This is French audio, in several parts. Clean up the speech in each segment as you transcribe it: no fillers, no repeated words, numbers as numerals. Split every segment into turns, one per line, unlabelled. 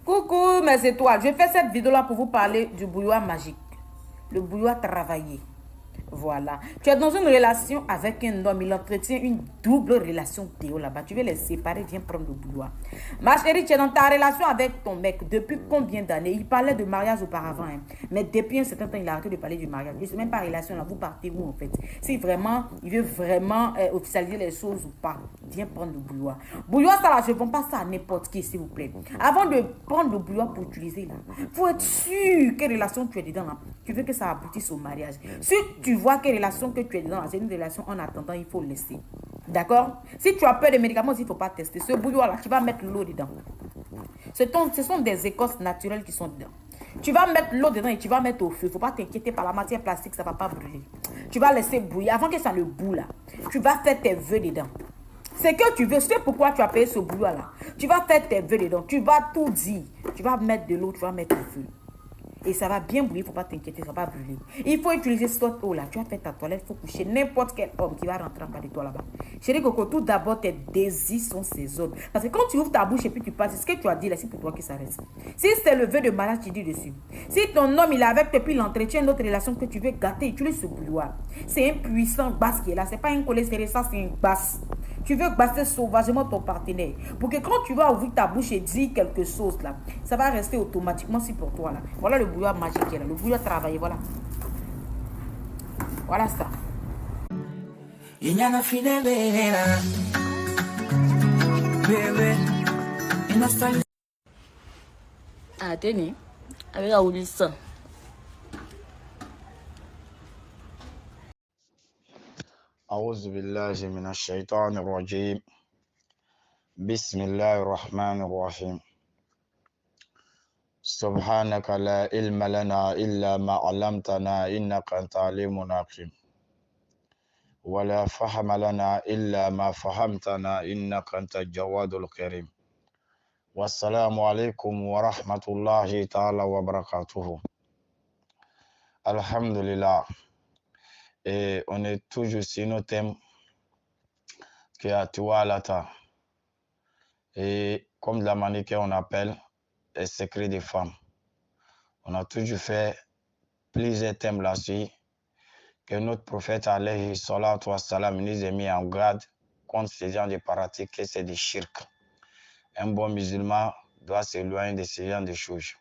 Coucou mes étoiles, je fais cette vidéo là pour vous parler du bouilloire magique. Le bouilloire travaillé. Voilà. Tu es dans une relation avec un homme, il entretient une double relation Théo là-bas. Tu veux les séparer, viens prendre le bouilloire. Ma chérie, tu es dans ta relation avec ton mec depuis combien d'années? Il parlait de mariage auparavant, hein. Mais depuis un certain temps, il a arrêté de parler du mariage. Et c'est même pas relation là, vous partez où en fait? Si vraiment, il veut vraiment officialiser les choses ou pas, viens prendre le bouilloire. Bouilloire, ça là, je ne vends pas ça à n'importe qui, s'il vous plaît. Avant de prendre le bouilloire pour utiliser là, faut être sûr quelle relation tu es dedans là. Tu veux que ça aboutisse au mariage. Si tu vois quelle relation que tu es dedans, c'est une relation en attendant, il faut laisser. D'accord? Si tu as peur des médicaments, il ne faut pas tester. Ce bouilloire là, tu vas mettre l'eau dedans. Ce sont des écorces naturelles qui sont dedans. Tu vas mettre l'eau dedans et tu vas mettre au feu. Il ne faut pas t'inquiéter par la matière plastique, ça ne va pas brûler. Tu vas laisser bouillir. Avant que ça ne boue là, tu vas faire tes vœux dedans. C'est que tu veux, c'est pourquoi tu as payé ce bouilloire là. Tu vas faire tes vœux dedans. Tu vas tout dire. Tu vas mettre de l'eau, tu vas mettre au feu. Et ça va bien brûler, il ne faut pas t'inquiéter, ça va pas brûler. Il faut utiliser cette eau là. Tu as fait ta toilette, il faut coucher n'importe quel homme qui va rentrer en bas de toi là-bas. Chérie Coco, tout d'abord, tes désirs sont ces autres. Parce que quand tu ouvres ta bouche et puis tu passes, ce que tu as dit là, c'est pour toi que ça reste. Si c'est le vœu de mariage, tu dis dessus. Si ton homme il est avec toi et puis il entretient une autre relation que tu veux gâter, utilise ce bouilloire. C'est un puissant basse qui est là. C'est pas un collet serré, ça c'est une basse. Tu veux basser sauvagement ton partenaire. Pour que quand tu vas ouvrir ta bouche et dire quelque chose là, ça va rester automatiquement si pour toi là. Voilà le bouilloire magique qui est là. Le bouilloire travaillé, voilà. Voilà ça.
Ah, tenez, avec la Oulissa.
أعوذ بالله من الشيطان الرجيم بسم الله الرحمن الرحيم سبحانك لا علم لنا إلا ما علمتنا إنك أنت عليم حكيم ولا فهم لنا إلا ما فهمتنا إنك أنت الجواد الكريم والسلام عليكم ورحمة الله تعالى وبركاته. Alhamdulillah. Et on est toujours sur nos thèmes qui est à Tualata. Et comme de la manière qu'on appelle les secrets des femmes. On a toujours fait plusieurs thèmes là-dessus que notre prophète alayhi salatu wassalam nous a mis en garde contre ces gens de pratiques que c'est des shirk. Un bon musulman doit s'éloigner de ces gens de choses.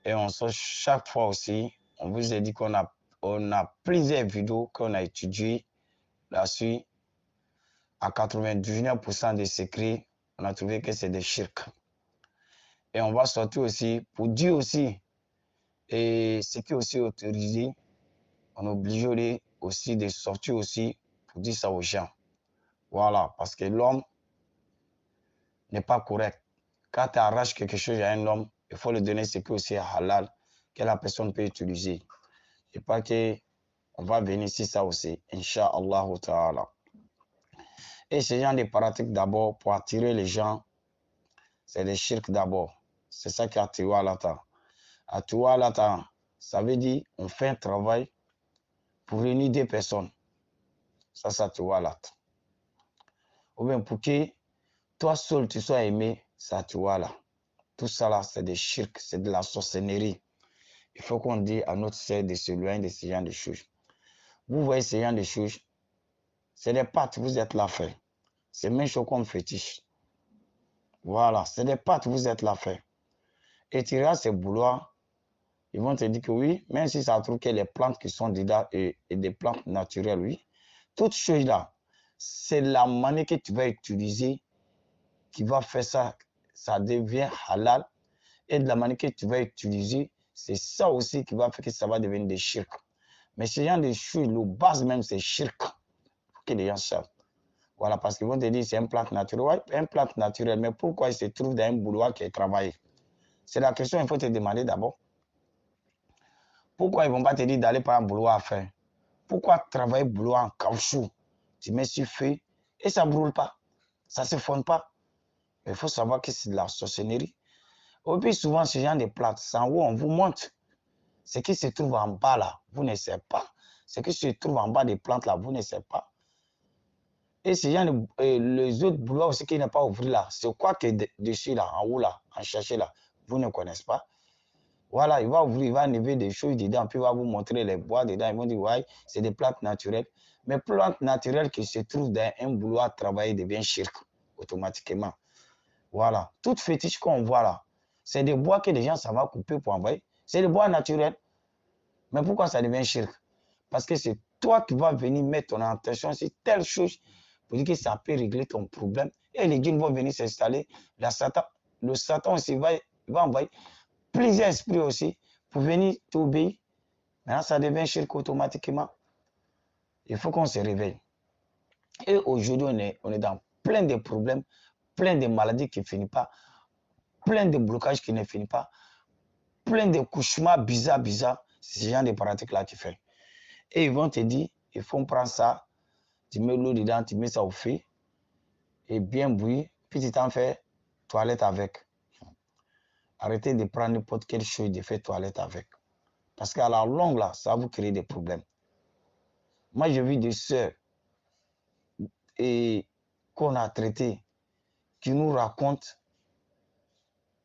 Et on sort chaque fois aussi, on vous a dit qu'on a plusieurs vidéos qu'on a étudiées là-dessus. À 99% des secrets, on a trouvé que c'est des shirk. Et on va sortir aussi pour dire aussi, et ce qui est aussi autorisé, on est obligé aussi de sortir aussi pour dire ça aux gens. Voilà, parce que l'homme n'est pas correct. Quand tu arraches quelque chose à un homme, il faut lui donner ce qui est aussi halal, que la personne peut utiliser. Et pas qu'on va venir ici ça aussi, Inch'Allah ta'ala. Et ce genre de pratiques d'abord, pour attirer les gens, c'est les shirk d'abord. C'est ça qui attire Tualata. À Tualata, ça veut dire on fait un travail pour réunir des personnes. Ça Tualata. Ou bien pour que toi seul tu sois aimé, ça Tualata. Tout ça là, c'est des shirk, c'est de la sorcellerie. Il faut qu'on dise à notre sœur de s'éloigner de ce genre de choses. Vous voyez ce genre de choses, c'est des pâtes, vous êtes là fait. C'est même chose comme fétiche. Voilà, c'est des pâtes, vous êtes là fait. Et tu regardes ces bouloirs, ils vont te dire que oui, même si ça trouve que les plantes qui sont dedans et des plantes naturelles, oui. Toutes choses là, c'est la manière que tu vas utiliser qui va faire ça, ça devient halal. Et de la manière que tu vas utiliser, c'est ça aussi qui va faire que ça va devenir des shirk. Mais ce genre de choses, le base même, c'est shirk. Pour que les gens savent. Voilà, parce qu'ils vont te dire c'est une plante naturelle. Ouais, une plante naturelle, mais pourquoi il se trouve dans un bouloir qui est travaillé? C'est la question qu'il faut te demander d'abord. Pourquoi ils ne vont pas te dire d'aller par un boulot à faire? Pourquoi travailler boulot en caoutchouc? Tu mets sur feu et ça ne brûle pas. Ça ne se fonde pas. Mais il faut savoir que c'est de la sorcellerie. Et puis souvent, ce genre de plantes, c'est en haut, on vous montre. Ce qui se trouve en bas là, vous ne savez pas. Ce qui se trouve en bas des plantes là, vous ne savez pas. Et ce genre de, les autres boulots aussi qui n'est pas ouvert là, c'est quoi que dessus là, en haut là, en chercher là, vous ne connaissez pas. Voilà, il va enlever des choses dedans, puis il va vous montrer les bois dedans. Ils vont dire, ouais, c'est des plantes naturelles. Mais plantes naturelles qui se trouvent dans un boulot à travailler devient shirk automatiquement. Voilà, toute fétiche qu'on voit là, c'est des bois que les gens ça va couper pour envoyer. C'est des bois naturels. Mais pourquoi ça devient shirk? Parce que c'est toi qui vas venir mettre ton attention sur telle chose pour dire que ça peut régler ton problème. Et les djinns vont venir s'installer. Le Satan aussi va envoyer plusieurs esprits aussi pour venir t'obéir. Maintenant, ça devient shirk automatiquement. Il faut qu'on se réveille. Et aujourd'hui, on est dans plein de problèmes, plein de maladies qui ne finissent pas, plein de blocages qui ne finissent pas, plein de cauchemars bizarres. C'est ce genre de pratiques-là qui fait. Et ils vont te dire, il faut prendre ça, tu mets l'eau dedans, tu mets ça au feu, et bien bouillir, puis tu t'en fais toilette avec. Arrêtez de prendre n'importe quelle chose de faire toilette avec. Parce qu'à la longue, là, ça va vous créer des problèmes. Moi, j'ai vu des sœurs qu'on a traitées qui nous racontent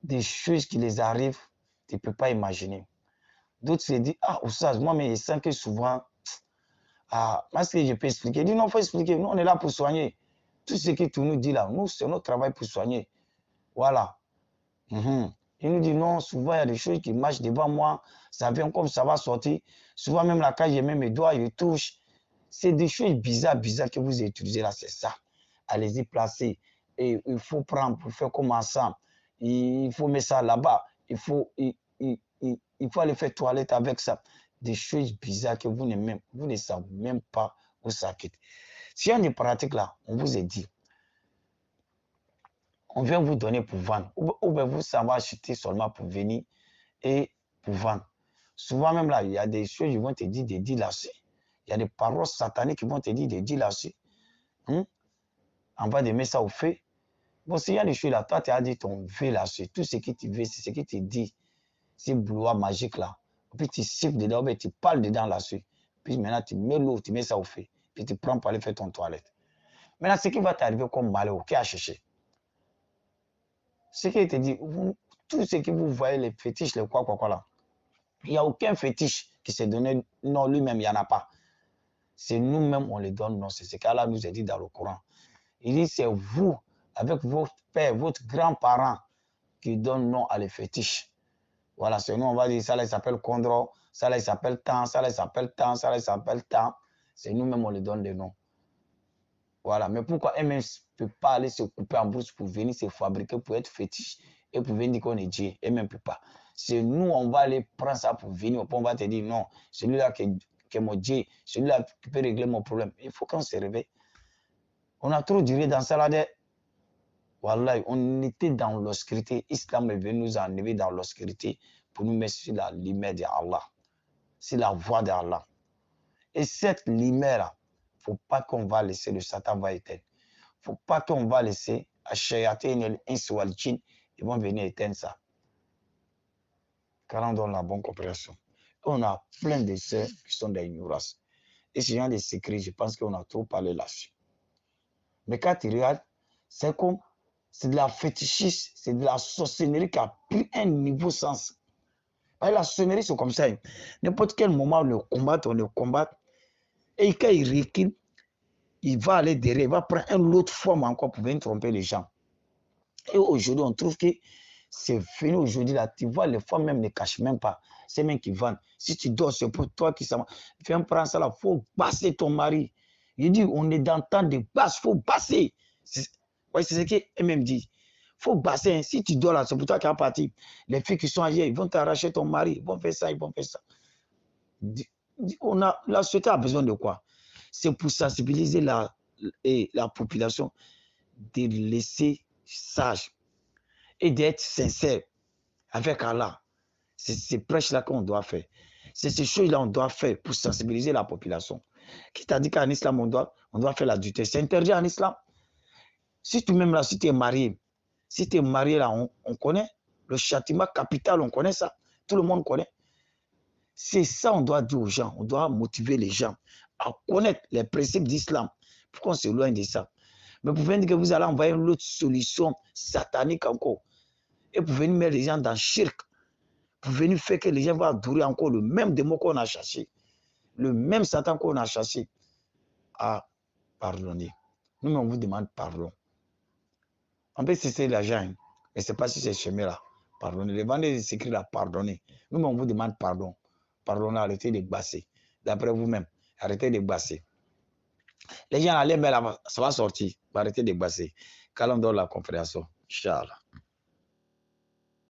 des choses qui les arrivent, tu ne peux pas imaginer. D'autres se disent, ah, Oussaz, moi, mais je sens que souvent, ah, est-ce que je peux expliquer? Il dit, non, il faut expliquer. Nous, on est là pour soigner. Tout ce que tu nous dis là, nous, c'est notre travail pour soigner. Voilà. Il nous dit, non, souvent, il y a des choses qui marchent devant moi. Ça vient comme ça va sortir. Souvent, même là, quand je mets mes doigts, je touche. C'est des choses bizarres que vous utilisez là, c'est ça. Allez-y, placez. Et il faut prendre pour faire comme ça. Il faut mettre ça là-bas. Il faut aller faire toilette avec ça. Des choses bizarres que vous ne savez même pas où ça quitte. Si on est pratique là, on vous a dit, on vient vous donner pour vendre. Ou bien vous savez acheter seulement pour venir et pour vendre. Souvent même là, il y a des choses qui vont te dire de dire là-dessus. Il y a des paroles sataniques qui vont te dire de dire là-dessus. On va de mettre ça au feu. Bon, s'il y a des choses là, toi, tu as dit ton vœu là-dessus. Tout ce que tu veux, c'est ce que tu dis. C'est boulot magique là. Puis tu siffles dedans, mais tu parles dedans là-dessus. Puis maintenant, tu mets l'eau, tu mets ça au feu. Puis tu prends pour aller faire ton toilette. Maintenant, ce qui va t'arriver comme malheur, qui a cherché? Ce qui te dit, tout ce que vous voyez, les fétiches, les quoi là, il n'y a aucun fétiche qui s'est donné non lui-même, il n'y en a pas. C'est nous-mêmes, on les donne non. C'est ce qu'Allah nous a dit dans le Coran. Il dit, c'est vous, avec votre père, votre grand-parent, qui donne nom à les fétiches. Voilà, c'est nous, on va dire, ça là, il s'appelle Condro, ça là, il s'appelle Tant, ça là, il s'appelle Tant, ça là, il s'appelle Tant. C'est nous-mêmes, on les donne des noms. Voilà, mais pourquoi elle-même ne peut pas aller se couper en brousse pour venir se fabriquer, pour être fétiche et pour venir dire qu'on est Dieu? Elle-même ne peut pas. C'est nous, on va aller prendre ça pour venir. On va te dire, non, celui-là qui est mon Dieu, celui-là qui peut régler mon problème. Il faut qu'on se réveille. On a trop duré dans ça là. Voilà, on était dans l'obscurité. L'islam est venu nous enlever dans l'obscurité pour nous mettre sur la lumière d'Allah, sur la voie d'Allah. Et cette lumière-là, il ne faut pas qu'on va laisser le Satan va éteindre. Il ne faut pas qu'on va laisser Achayatin et Inswalchin, ils vont venir éteindre ça. Car on donne la bonne compréhension. On a plein de sœurs qui sont des ignorances. Et ce genre de secrets, je pense qu'on a trop parlé là-dessus. Mais quand tu regardes, c'est comme, c'est de la fétichisme, c'est de la sorcellerie qui a pris un niveau sens. La sorcellerie, c'est comme ça. N'importe quel moment, on le combat. Et quand il recule, il va aller derrière, il va prendre une autre forme encore pour venir tromper les gens. Et aujourd'hui, on trouve que c'est fini aujourd'hui là. Tu vois, les femmes même ne cachent même pas. C'est même qui vendent. Si tu dors, c'est pour toi qui s'en va. Viens prendre ça là, il faut passer ton mari. Il dit, on est dans le temps de basse, il faut passer. C'est ce qu'elle même dit. Il faut passer. Si tu dors là, c'est pour toi qui es parti. Les filles qui sont ailleurs, ils vont t'arracher ton mari. Ils vont faire ça, ils vont faire ça. La société a besoin de quoi? C'est pour sensibiliser la population, de laisser sage et d'être sincère avec Allah. C'est ces prêches-là qu'on doit faire. C'est ces choses-là qu'on doit faire pour sensibiliser la population. Qui t'a dit qu'en islam, on doit faire l'adultère? C'est interdit en islam. Si toi-même là, si tu es marié, là, on connaît le châtiment capital, on connaît ça. Tout le monde connaît. C'est ça on doit dire aux gens. On doit motiver les gens à connaître les principes d'islam pour qu'on s'éloigne de ça. Mais vous pouvez dire que vous allez envoyer une autre solution satanique encore. et pour venir mettre les gens dans le shirk, pour venir faire que les gens vont adorer encore le même démon qu'on a chassé, le même Satan qu'on a chassé, à pardonner. Nous, on vous demande pardon. On peut cesser l'argent, mais ce n'est pas sur ces chemins-là. Pardonnez. Les vendeurs s'écrivent là, pardonnez. Nous, on vous demande pardon. Pardonnez, arrêtez de basser. D'après vous-même, arrêtez de basser. Les gens allaient, mais là, ça va sortir. Arrêtez de basser. Calme dans la compréhension. Inch'Allah.